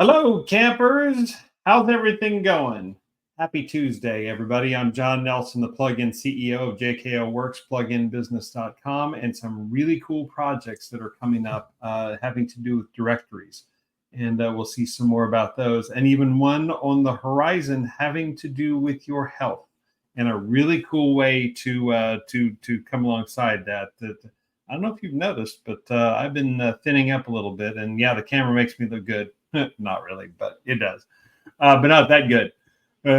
Hello, campers. How's everything going? Happy Tuesday, everybody. I'm John Nelson, the plugin CEO of JKO Works, pluginbusiness.com, and some really cool projects that are coming up having to do with directories. And we'll see some more about those, and even one on the horizon having to do with your health, and a really cool way to come alongside that. I don't know if you've noticed, but I've been thinning up a little bit, and yeah, the camera makes me look good. Not really, but it does. But not that good.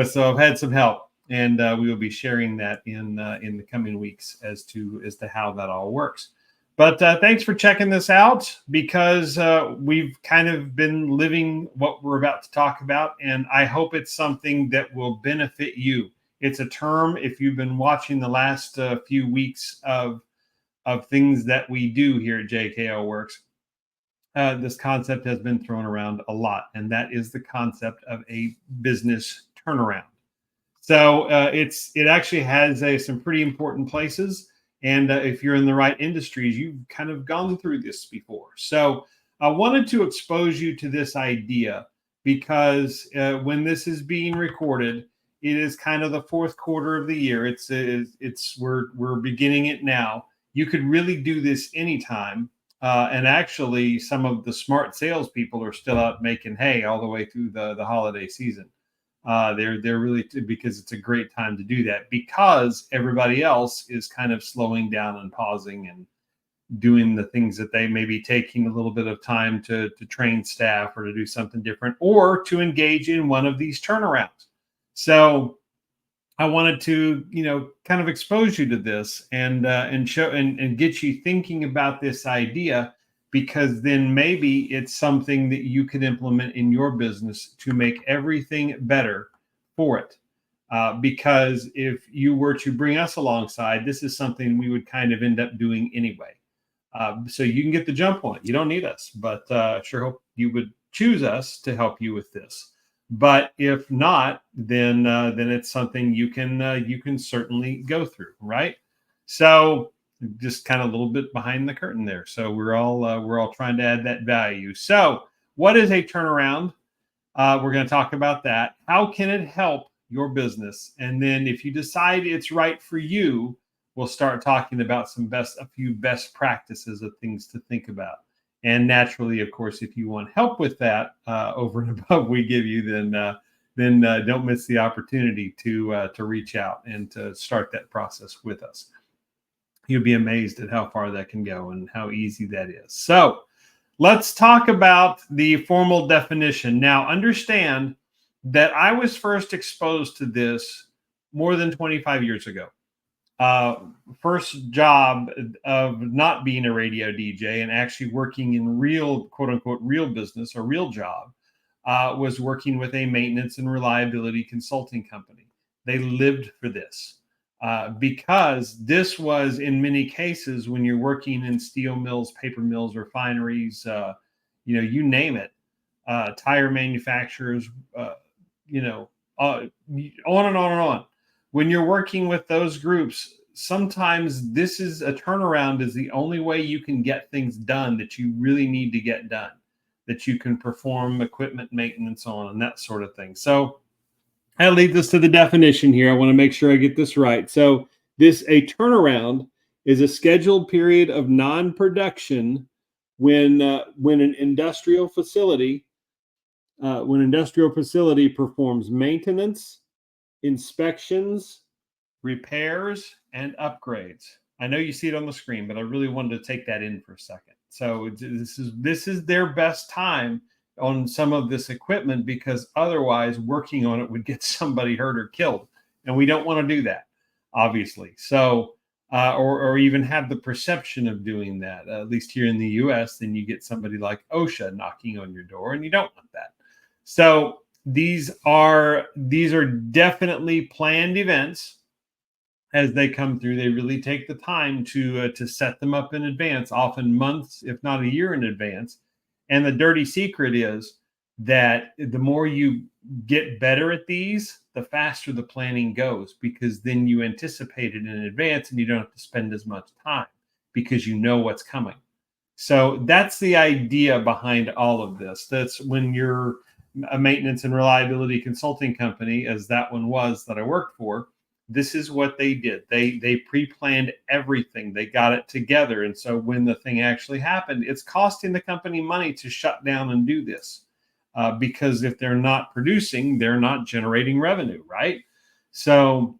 So I've had some help, and we will be sharing that in the coming weeks as to how that all works. But thanks for checking this out, because we've kind of been living what we're about to talk about, and I hope it's something that will benefit you. It's a term, if you've been watching the last few weeks of things that we do here at JKO Works, this concept has been thrown around a lot, and that is the concept of a business turnaround. So it actually has some pretty important places, and if you're in the right industries, you've kind of gone through this before. So I wanted to expose you to this idea because when this is being recorded, it is kind of the fourth quarter of the year. We're beginning it now. You could really do this anytime. And actually, some of the smart salespeople are still out making hay all the way through the holiday season. They're really, because it's a great time to do that, because everybody else is kind of slowing down and pausing and doing the things that they may be taking a little bit of time to train staff or to do something different, or to engage in one of these turnarounds. So I wanted to, kind of expose you to this and show and get you thinking about this idea, because then maybe it's something that you could implement in your business to make everything better for it. Because if you were to bring us alongside, this is something we would kind of end up doing anyway. So you can get the jump on it. You don't need us, but sure hope you would choose us to help you with this. But if not, then it's something you can certainly go through, right? So just kind of a little bit behind the curtain there. So we're all trying to add that value. So what is a turnaround? We're going to talk about that. How can it help your business? And then if you decide it's right for you, we'll start talking about a few best practices of things to think about. And naturally, of course, if you want help with that over and above we give you, then don't miss the opportunity to reach out and to start that process with us. You'll be amazed at how far that can go and how easy that is. So let's talk about the formal definition. Now, understand that I was first exposed to this more than 25 years ago. First job of not being a radio DJ and actually working in real, quote unquote, real business or real job was working with a maintenance and reliability consulting company. They lived for this because this was, in many cases, when you're working in steel mills, paper mills, refineries, you name it, tire manufacturers, on and on and on. When you're working with those groups, sometimes this is a turnaround is the only way you can get things done that you really need to get done, that you can perform equipment maintenance on and that sort of thing. So that leads us to the definition here. I want to make sure I get this right. So a turnaround is a scheduled period of non-production when an industrial facility performs maintenance, inspections, repairs, and upgrades. I know you see it on the screen, but I really wanted to take that in for a second. So this is their best time on some of this equipment, because otherwise working on it would get somebody hurt or killed, and we don't want to do that, obviously. So or even have the perception of doing that, at least here in the US. Then you get somebody like OSHA knocking on your door, and you don't want that. So these are definitely planned events. As they come through, they really take the time to set them up in advance, often months, if not a year in advance. And the dirty secret is that the more you get better at these, the faster the planning goes, because then you anticipate it in advance and you don't have to spend as much time because you know what's coming. So that's the idea behind all of this. That's when you're a maintenance and reliability consulting company, as that one was that I worked for, this is what they did. They pre-planned everything. They got it together. And so when the thing actually happened, it's costing the company money to shut down and do this. Because if they're not producing, they're not generating revenue, right? So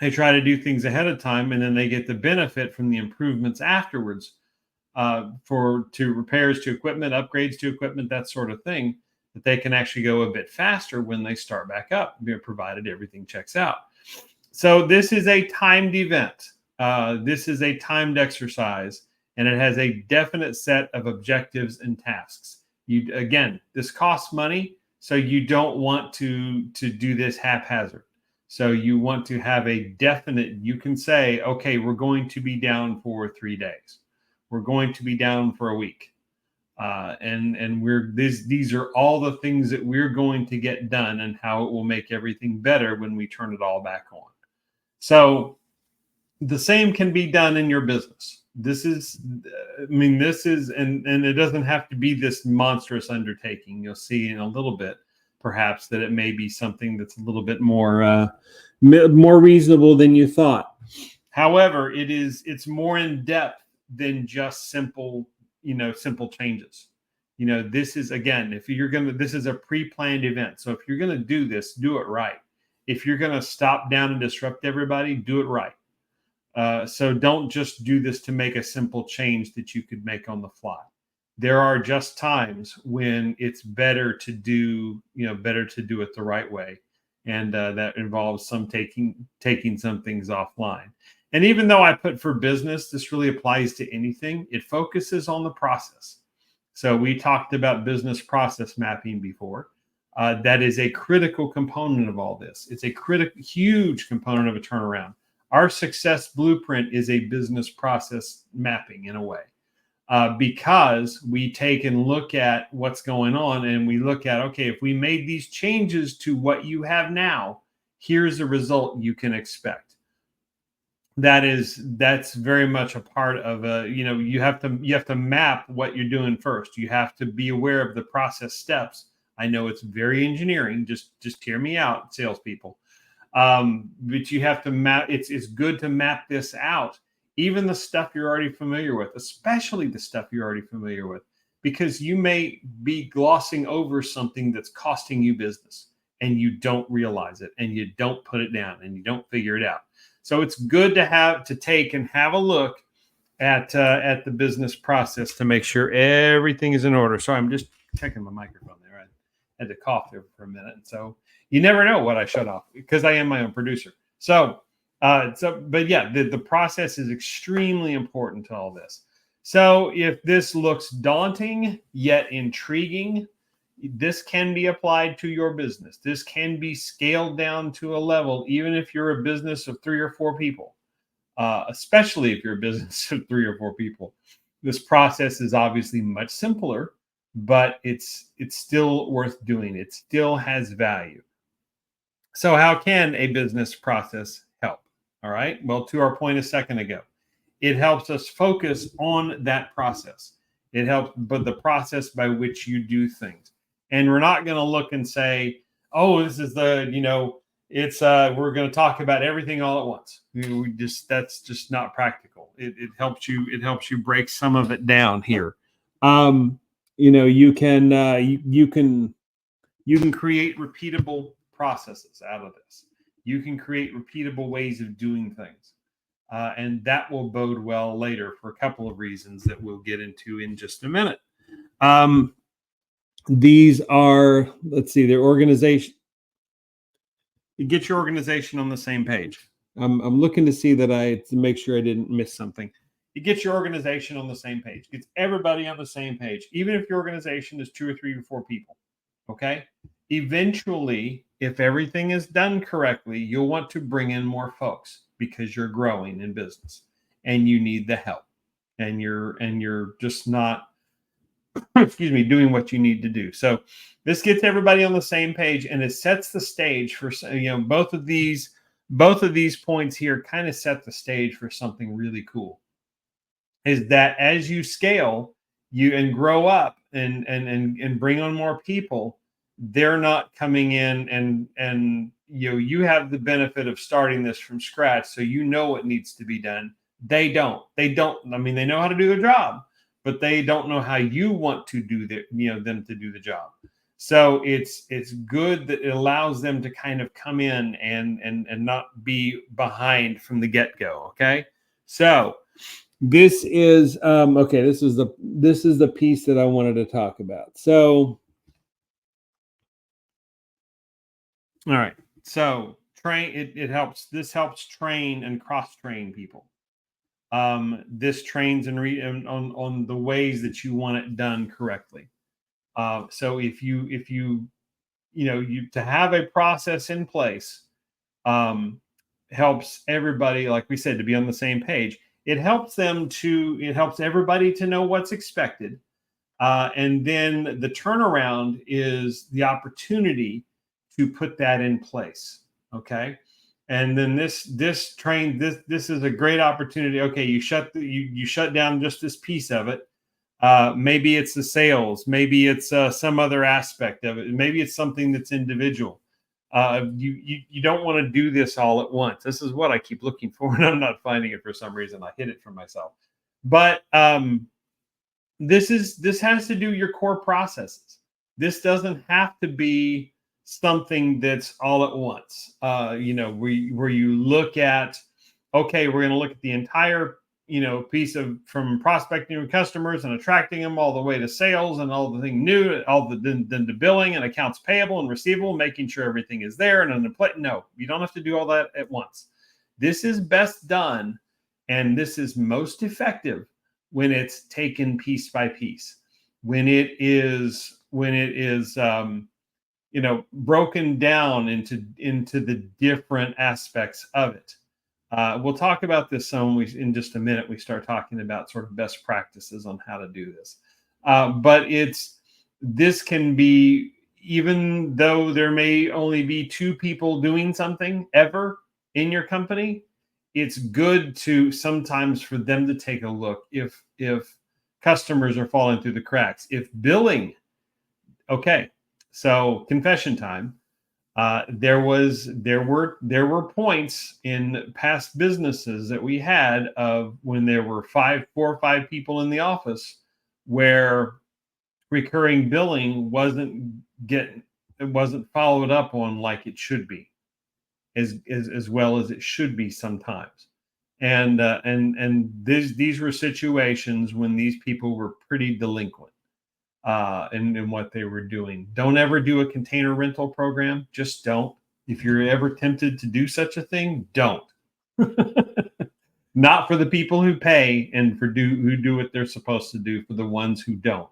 they try to do things ahead of time, and then they get the benefit from the improvements afterwards, to repairs to equipment, upgrades to equipment, that sort of thing, that they can actually go a bit faster when they start back up, provided everything checks out. So this is a timed event. This is a timed exercise, and it has a definite set of objectives and tasks. Again, this costs money, so you don't want to do this haphazard. So you want to have a definite, you can say, okay, we're going to be down for 3 days. We're going to be down for a week. And these are all the things that we're going to get done, and how it will make everything better when we turn it all back on. So the same can be done in your business. This is, and it doesn't have to be this monstrous undertaking. You'll see in a little bit, perhaps, that it may be something that's a little bit more reasonable than you thought. However, it's more in depth than just simple changes. This is, again, this is a pre-planned event. So if you're going to do this, do it right. If you're going to stop down and disrupt everybody, do it right. So don't just do this to make a simple change that you could make on the fly. There are just times when it's better to do it the right way. And that involves some taking some things offline. And even though I put for business, this really applies to anything. It focuses on the process. So we talked about business process mapping before. That is a critical component of all this. It's a huge component of a turnaround. Our success blueprint is a business process mapping in a way, because we take and look at what's going on, and we look at, okay, if we made these changes to what you have now, here's the result you can expect. That's very much a part of you have to map what you're doing first. You have to be aware of the process steps. I know it's very engineering. Just hear me out, salespeople. But you have to map. It's good to map this out, even the stuff you're already familiar with, especially the stuff you're already familiar with, because you may be glossing over something that's costing you business, and you don't realize it, and you don't put it down, and you don't figure it out. So it's good to take and have a look at the business process to make sure everything is in order. So I'm just checking my microphone there. I had to cough there for a minute. So you never know what I shut off, because I am my own producer. But yeah, the process is extremely important to all this. So if this looks daunting yet intriguing, this can be applied to your business. This can be scaled down to a level, even if you're a business of 3 or 4 people, especially if you're a business of 3 or 4 people. This process is obviously much simpler, but it's still worth doing. It still has value. So how can a business process help? All right. Well, to our point a second ago, it helps us focus on that process. It helps, but the process by which you do things. And we're not going to look and say, oh, this is we're going to talk about everything all at once. That's just not practical. It helps you break some of it down here. You can create repeatable processes out of this. You can create repeatable ways of doing things. And that will bode well later for a couple of reasons that we'll get into in just a minute. These are, their organization. You get your organization on the same page. I'm looking to make sure I didn't miss something. You get your organization on the same page. It's everybody on the same page, even if your organization is 2 or 3 or 4 people. Okay. Eventually, if everything is done correctly, you'll want to bring in more folks, because you're growing in business and you need the help, and you're just not doing what you need to do. So this gets everybody on the same page, and it sets the stage for, both of these points here kind of set the stage for something really cool. Is that as you scale, and grow up and bring on more people, they're not coming in and you have the benefit of starting this from scratch, so you know what needs to be done. They don't. I mean, they know how to do their job, but they don't know how you want to do them to do the job. So it's good that it allows them to kind of come in and not be behind from the get-go. Okay. So this is okay, this is the piece that I wanted to talk about. So all right. So it helps. This helps train and cross train people. This trains on the ways that you want it done correctly. So if you to have a process in place, helps everybody, like we said, to be on the same page. It helps everybody to know what's expected. And then the turnaround is the opportunity to put that in place. Okay. And then this is a great opportunity. Okay, you shut down just this piece of it. Maybe it's the sales, maybe it's some other aspect of it, maybe it's something that's individual. You don't want to do this all at once. This is what I keep looking for, and I'm not finding it for some reason. I hid it from myself. But this has to do your core processes. This doesn't have to be something that's all at once. Where you look at, okay, we're going to look at the entire piece of from prospecting customers and attracting them all the way to sales and all the thing new, then to billing and accounts payable and receivable, making sure everything is there and on the plate. No, you don't have to do all that at once. This is best done, and this is most effective when it's taken piece by piece. When it is broken down into the different aspects of it. We'll talk about this in just a minute. We start talking about sort of best practices on how to do this. But this can be, even though there may only be 2 people doing something ever in your company, it's good to sometimes for them to take a look if customers are falling through the cracks. If billing, okay, so confession time. There were points in past businesses that we had of when there were 4 or 5 people in the office where recurring billing wasn't followed up on like it should be, as well as it should be sometimes. And these were situations when these people were pretty delinquent in what they were doing. Don't ever do a container rental program. Just don't. If you're ever tempted to do such a thing, don't. Not for the people who pay and who do what they're supposed to do, for the ones who don't.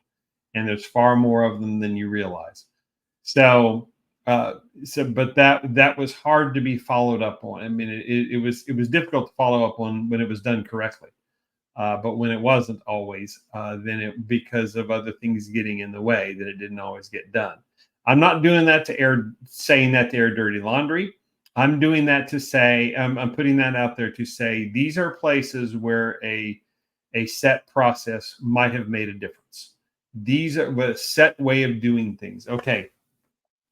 And there's far more of them than you realize. But that was hard to be followed up on. I mean, it was difficult to follow up on when it was done correctly. But when it wasn't always, then because of other things getting in the way, that it didn't always get done. I'm not doing that saying that to air dirty laundry. I'm doing that to say, I'm putting that out there to say, these are places where a set process might have made a difference. These are a set way of doing things. Okay,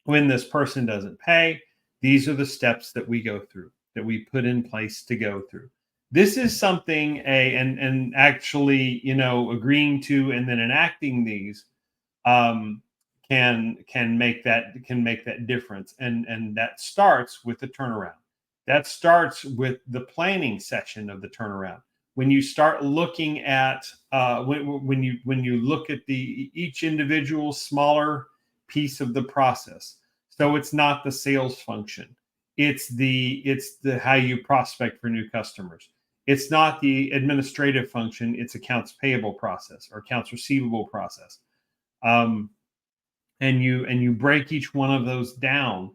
when this person doesn't pay, these are the steps that we go through, that we put in place to go through. This is something and actually, agreeing to and then enacting these can make that difference. And that starts with the turnaround. That starts with the planning section of the turnaround. When you start looking at when you look at each individual smaller piece of the process. So it's not the sales function. It's the how you prospect for new customers. It's not the administrative function. It's accounts payable process or accounts receivable process. And you break each one of those down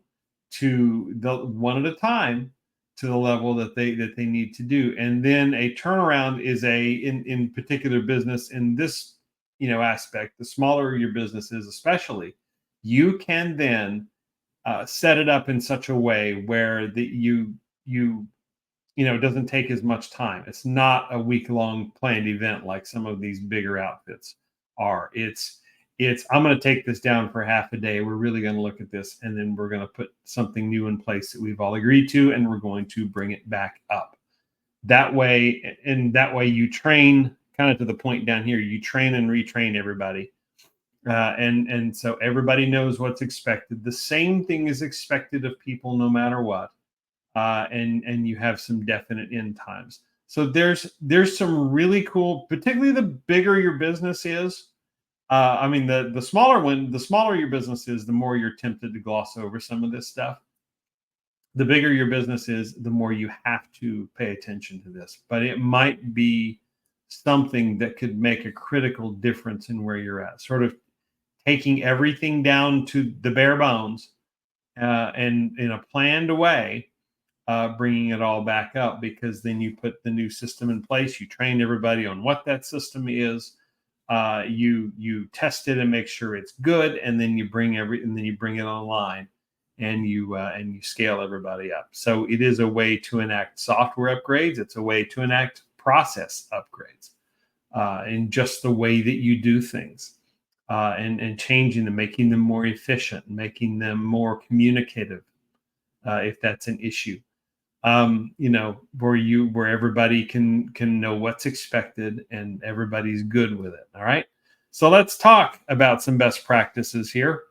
to the one at a time to the level that they need to do. And then a turnaround is in particular business in this aspect, the smaller your business is, especially, you can then set it up in such a way where it doesn't take as much time. It's not a week-long planned event like some of these bigger outfits are. It's, I'm going to take this down for half a day. We're really going to look at this, and then we're going to put something new in place that we've all agreed to, and we're going to bring it back up. That way, and that way you train, kind of to the point down here, you train and retrain everybody. And so everybody knows what's expected. The same thing is expected of people no matter what. And you have some definite end times. So there's some really cool, particularly the bigger your business is. I mean, the smaller your business is, the more you're tempted to gloss over some of this stuff. The bigger your business is, the more you have to pay attention to this. But it might be something that could make a critical difference in where you're at. Sort of taking everything down to the bare bones, and in a planned way, bringing it all back up, because then you put the new system in place. You train everybody on what that system is. You test it and make sure it's good, and then you bring it online, and you scale everybody up. So it is a way to enact software upgrades. It's a way to enact process upgrades, in just the way that you do things, and changing them, making them more efficient, making them more communicative, if that's an issue. Where everybody can know what's expected and everybody's good with it. All right. So let's talk about some best practices here.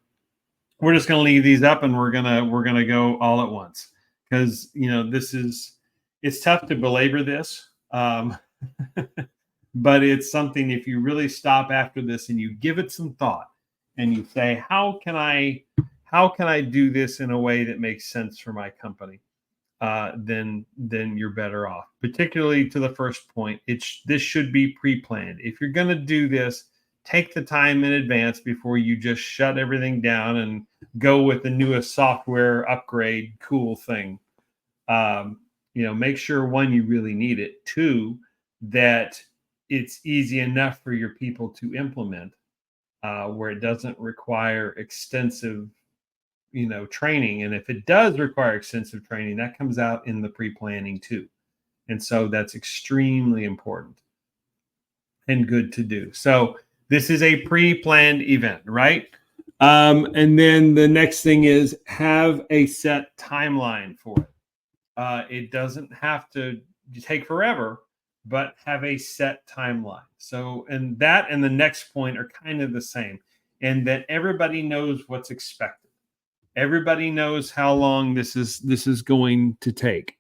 We're just going to leave these up, and we're going to go all at once, because, it's tough to belabor this. But it's something, if you really stop after this and you give it some thought, and you say, how can I do this in a way that makes sense for my company? Then you're better off. Particularly to the first point, this should be pre-planned. If you're going to do this, take the time in advance before you just shut everything down and go with the newest software upgrade cool thing. Make sure, one, you really need it. Two, that it's easy enough for your people to implement, where it doesn't require extensive training. And if it does require extensive training, that comes out in the pre-planning too. And so that's extremely important and good to do. So this is a pre-planned event, right? And then the next thing is, have a set timeline for it. It doesn't have to take forever, but have a set timeline. So, and that and the next point are kind of the same, and that everybody knows what's expected. Everybody knows how long this is going to take.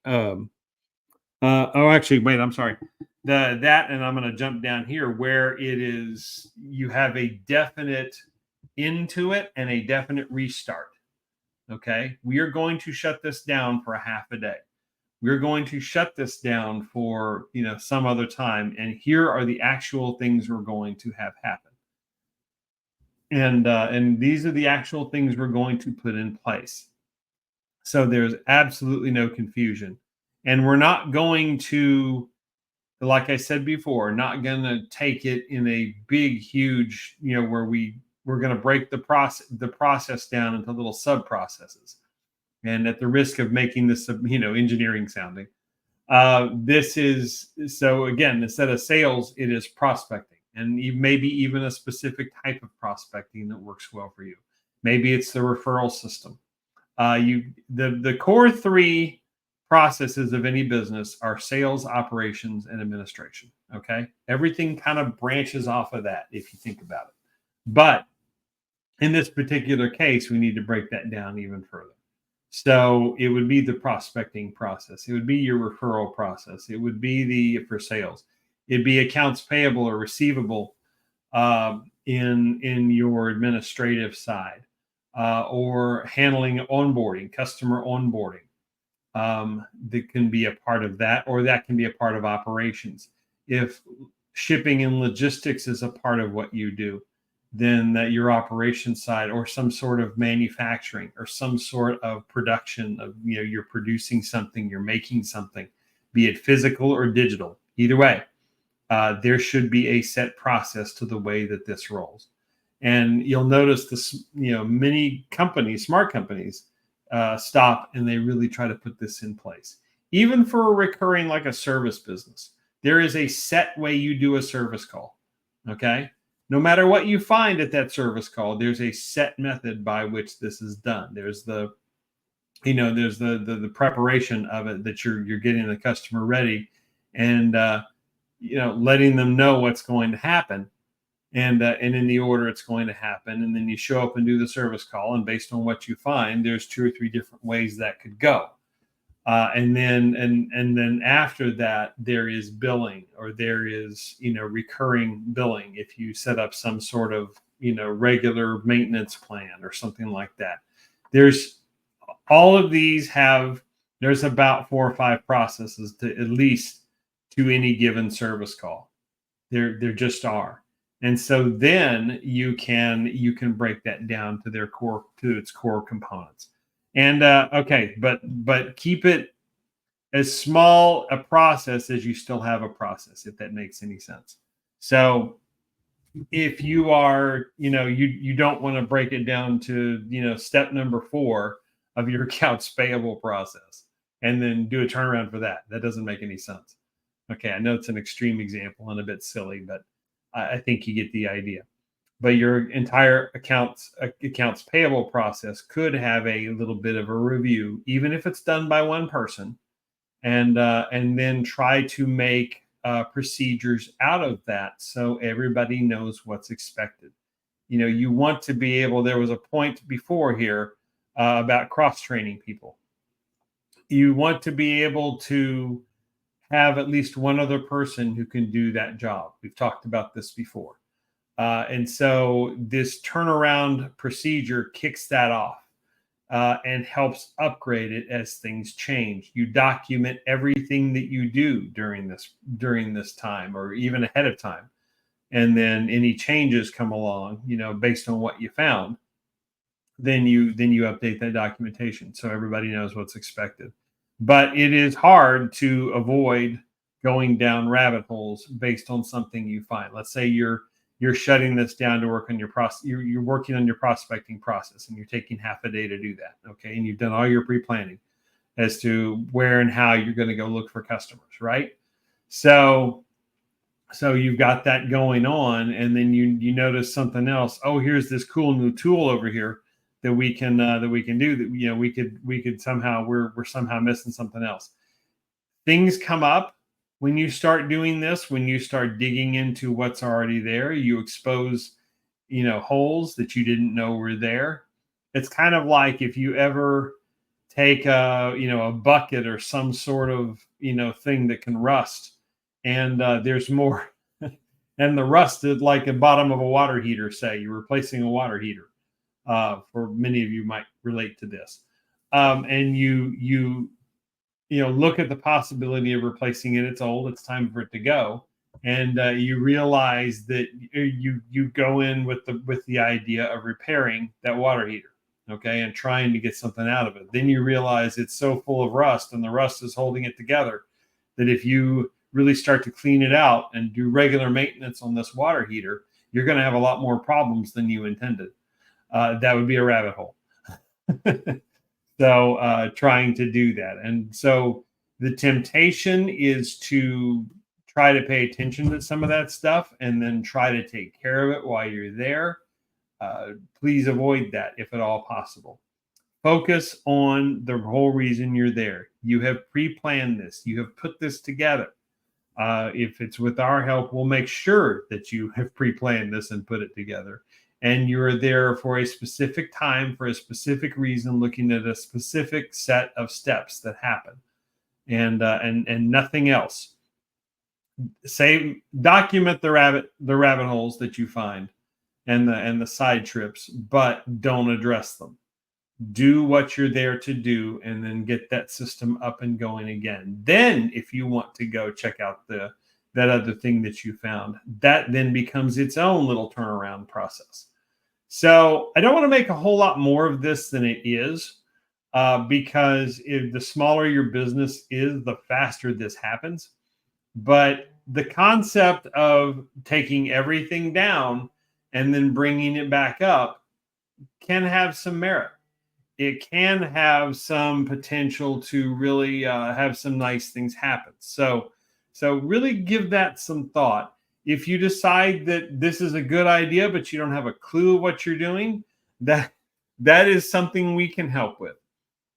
Actually, wait, I'm sorry. And I'm going to jump down here where it is, you have a definite into it and a definite restart. Okay. We are going to shut this down for a half a day. We're going to shut this down for, some other time. And here are the actual things we're going to have happen. And these are the actual things we're going to put in place. So there's absolutely no confusion. And we're not going to, like I said before, not going to take it in a big, huge, where we're going to break the process down into little sub processes. And at the risk of making this, engineering sounding, this is, so again, instead of sales, it is prospecting, and maybe even a specific type of prospecting that works well for you. Maybe it's the referral system. The core three processes of any business are sales, operations, and administration. Okay. Everything kind of branches off of that, if you think about it. But in this particular case, we need to break that down even further. So it would be the prospecting process. It would be your referral process. It would be for sales. It'd be accounts payable or receivable, in your administrative side, or handling onboarding, customer onboarding. That can be a part of that, or that can be a part of operations. If shipping and logistics is a part of what you do, then that your operations side, or some sort of manufacturing, or some sort of production of, you're producing something, you're making something, be it physical or digital. Either way, there should be a set process to the way that this rolls. And you'll notice this, many companies, smart companies, stop and they really try to put this in place. Even for a recurring, like a service business, there is a set way you do a service call. Okay. no matter what you find at that service call, there's a set method by which this is done. There's the preparation of it, that you're getting the customer ready, and letting them know what's going to happen, and in the order it's going to happen. And then you show up and do the service call, and based on what you find, there's 2 or 3 different ways that could go. And then after that, there is billing, or there is recurring billing if you set up some sort of regular maintenance plan or something like that. There's all of these have there's about 4 or 5 processes to at least to any given service call. There just are. And so then you can break that down to its core components. And okay, but keep it as small a process as you still have a process, if that makes any sense. So if you are, you don't want to break it down to, step number 4 of your accounts payable process and then do a turnaround for that. That doesn't make any sense. Okay, I know it's an extreme example and a bit silly, but I think you get the idea. But your entire accounts payable process could have a little bit of a review, even if it's done by one person, and then try to make procedures out of that so everybody knows what's expected. You want to be able. There was a point before here about cross training people. You want to be able to have at least one other person who can do that job. We've talked about this before. And so this turnaround procedure kicks that off and helps upgrade it as things change. You document everything that you do during this time, or even ahead of time. And then any changes come along, based on what you found, then you update that documentation so everybody knows what's expected. But it is hard to avoid going down rabbit holes based on something you find. Let's say you're shutting this down to work on your process. You're working on your prospecting process, and you're taking half a day to do that. Okay. And you've done all your pre-planning as to where and how you're going to go look for customers. Right. So you've got that going on, and then you notice something else. Oh, here's this cool new tool over here that we can do that. We could somehow, we're somehow missing something else. Things come up. When you start doing this, when you start digging into what's already there, you expose, holes that you didn't know were there. It's kind of like if you ever take a bucket or some sort of, thing that can rust, and there's more, and the rust is like the bottom of a water heater. Say you're replacing a water heater. For many of you might relate to this, and you look at the possibility of replacing it. It's old. It's time for it to go. And you realize that you go in with the idea of repairing that water heater, okay, and trying to get something out of it. Then you realize it's so full of rust, and the rust is holding it together, that if you really start to clean it out and do regular maintenance on this water heater, you're going to have a lot more problems than you intended. That would be a rabbit hole. So trying to do that. And so the temptation is to try to pay attention to some of that stuff and then try to take care of it while you're there. Please avoid that if at all possible. Focus on the whole reason you're there. You have pre-planned this. You have put this together. If it's with our help, we'll make sure that you have pre-planned this and put it together. And you're there for a specific time, for a specific reason, looking at a specific set of steps that happen, and nothing else. Document the rabbit holes that you find, and the side trips, but don't address them. Do what you're there to do, and then get that system up and going again. Then, if you want to go check out that other thing that you found, that then becomes its own little turnaround process. So I don't want to make a whole lot more of this than it is, because if the smaller your business is, the faster this happens. But the concept of taking everything down and then bringing it back up can have some merit. It can have some potential to really have some nice things happen. So really give that some thought. if you decide that this is a good idea, but you don't have a clue what you're doing, that is something we can help with.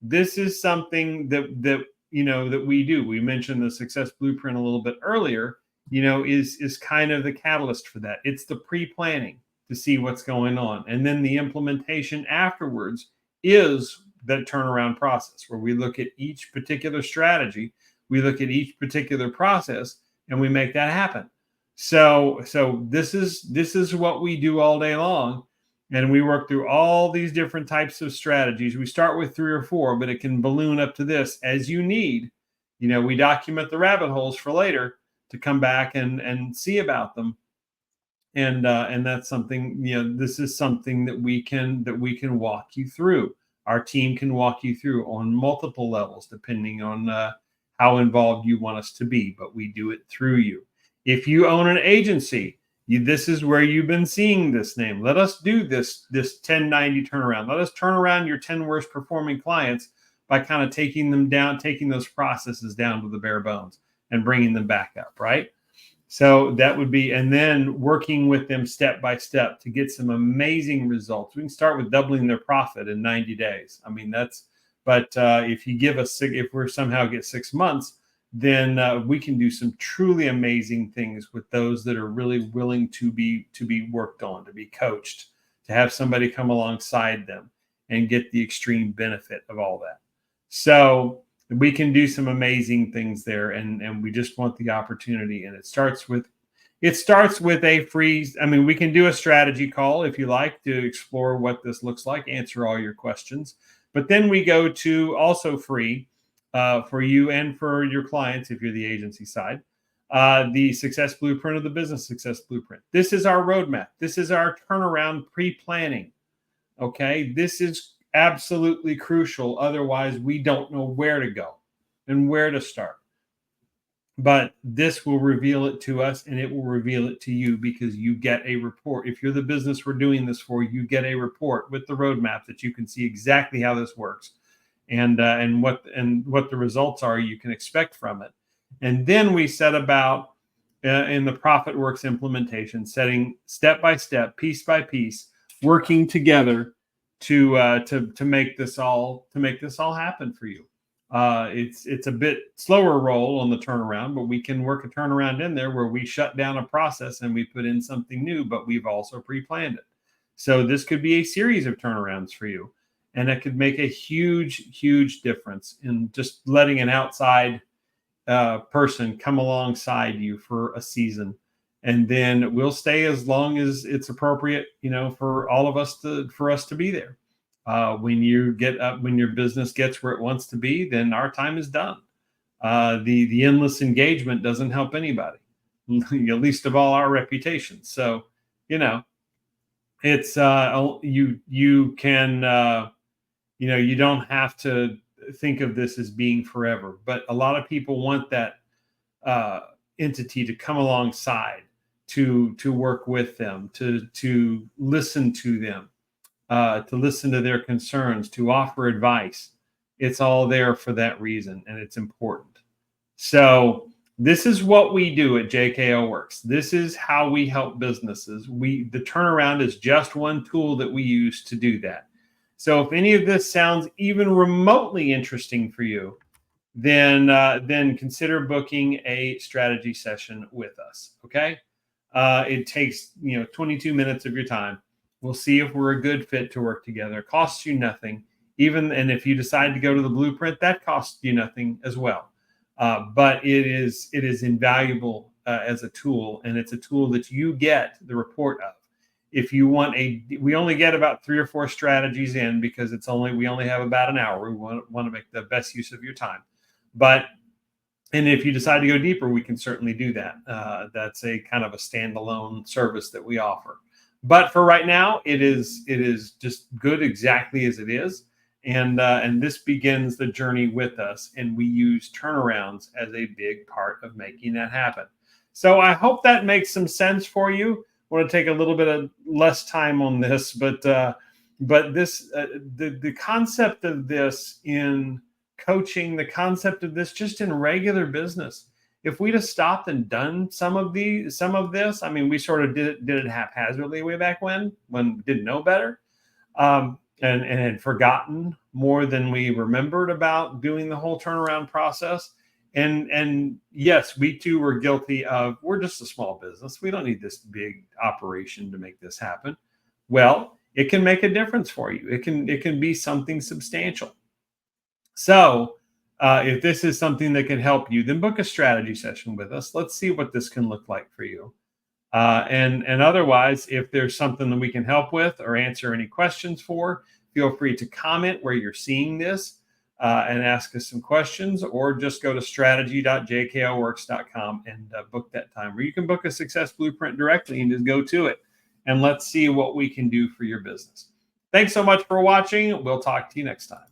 This is something that that we do. We mentioned the Success Blueprint a little bit earlier. Is kind of the catalyst for that. It's the pre-planning to see what's going on, and then the implementation afterwards is that turnaround process where we look at each particular strategy, we look at each particular process, and we make that happen. So this is what we do all day long. And we work through all these different types of strategies. We start with 3 or 4, but it can balloon up to this as you need. We document the rabbit holes for later to come back and see about them. And that's something, this is something that we can walk you through. Our team can walk you through on multiple levels, depending on how involved you want us to be, but we do it through you. If you own an agency, this is where you've been seeing this name. Let us do this 1090 turnaround. Let us turn around your 10 worst performing clients by kind of taking them down, taking those processes down to the bare bones and bringing them back up, right? So that would be, and then working with them step by step to get some amazing results. We can start with doubling their profit in 90 days. I mean, if you give us, if we're somehow get 6 months, then we can do some truly amazing things with those that are really willing to be worked on, to be coached, to have somebody come alongside them and get the extreme benefit of all that. So we can do some amazing things there, and we just want the opportunity. And it starts with a free. I mean, we can do a strategy call if you like to explore what this looks like, answer all your questions. But then we go to also free. For you and for your clients, if you're the agency side, the Success Blueprint of the Business Success Blueprint. This is our roadmap. This is our turnaround pre-planning. Okay, this is absolutely crucial. Otherwise, we don't know where to go and where to start. But this will reveal it to us, and it will reveal it to you because you get a report. If you're the business we're doing this for, you get a report with the roadmap that you can see exactly how this works. And what the results are you can expect from it. And then we set about in the ProfitWorks implementation, setting step by step, piece by piece, working together to make this all happen for you. It's a bit slower roll on the turnaround, but we can work a turnaround in there where we shut down a process and we put in something new, but we've also pre-planned it. So this could be a series of turnarounds for you. And it could make a huge, huge difference in just letting an outside person come alongside you for a season. And then we'll stay as long as it's appropriate, for all of us for us to be there. When you get up, when your business gets where it wants to be, then our time is done. The endless engagement doesn't help anybody, at least of all our reputation. So, it's you can. You don't have to think of this as being forever, but a lot of people want that entity to come alongside, to work with them, to listen to them, to listen to their concerns, to offer advice. It's all there for that reason, and it's important. So this is what we do at JKO Works. This is how we help businesses. The turnaround is just one tool that we use to do that. So if any of this sounds even remotely interesting for you, then consider booking a strategy session with us. Okay, it takes 22 minutes of your time. We'll see if we're a good fit to work together. It costs you nothing. And if you decide to go to the blueprint, that costs you nothing as well. But it is invaluable as a tool, and it's a tool that you get the report of. If you want we only get about 3 or 4 strategies in because we only have about an hour. We want to make the best use of your time. And if you decide to go deeper, we can certainly do that. That's a kind of a standalone service that we offer. But for right now, it is just good exactly as it is. And this begins the journey with us. And we use turnarounds as a big part of making that happen. So I hope that makes some sense for you. I want to take a little bit of less time on this, but this the concept of this in coaching, the concept of this just in regular business If we'd have stopped and done some of this, I mean, we sort of did it haphazardly way back when we didn't know better, and had forgotten more than we remembered about doing the whole turnaround process. And yes, we too were guilty of, we're just a small business. We don't need this big operation to make this happen. Well, it can make a difference for you. It can be something substantial. So if this is something that can help you, then book a strategy session with us. Let's see what this can look like for you. And otherwise, if there's something that we can help with or answer any questions for, feel free to comment where you're seeing this and ask us some questions, or just go to strategy.jklworks.com and book that time. Or you can book a success blueprint directly and just go to it. And let's see what we can do for your business. Thanks so much for watching. We'll talk to you next time.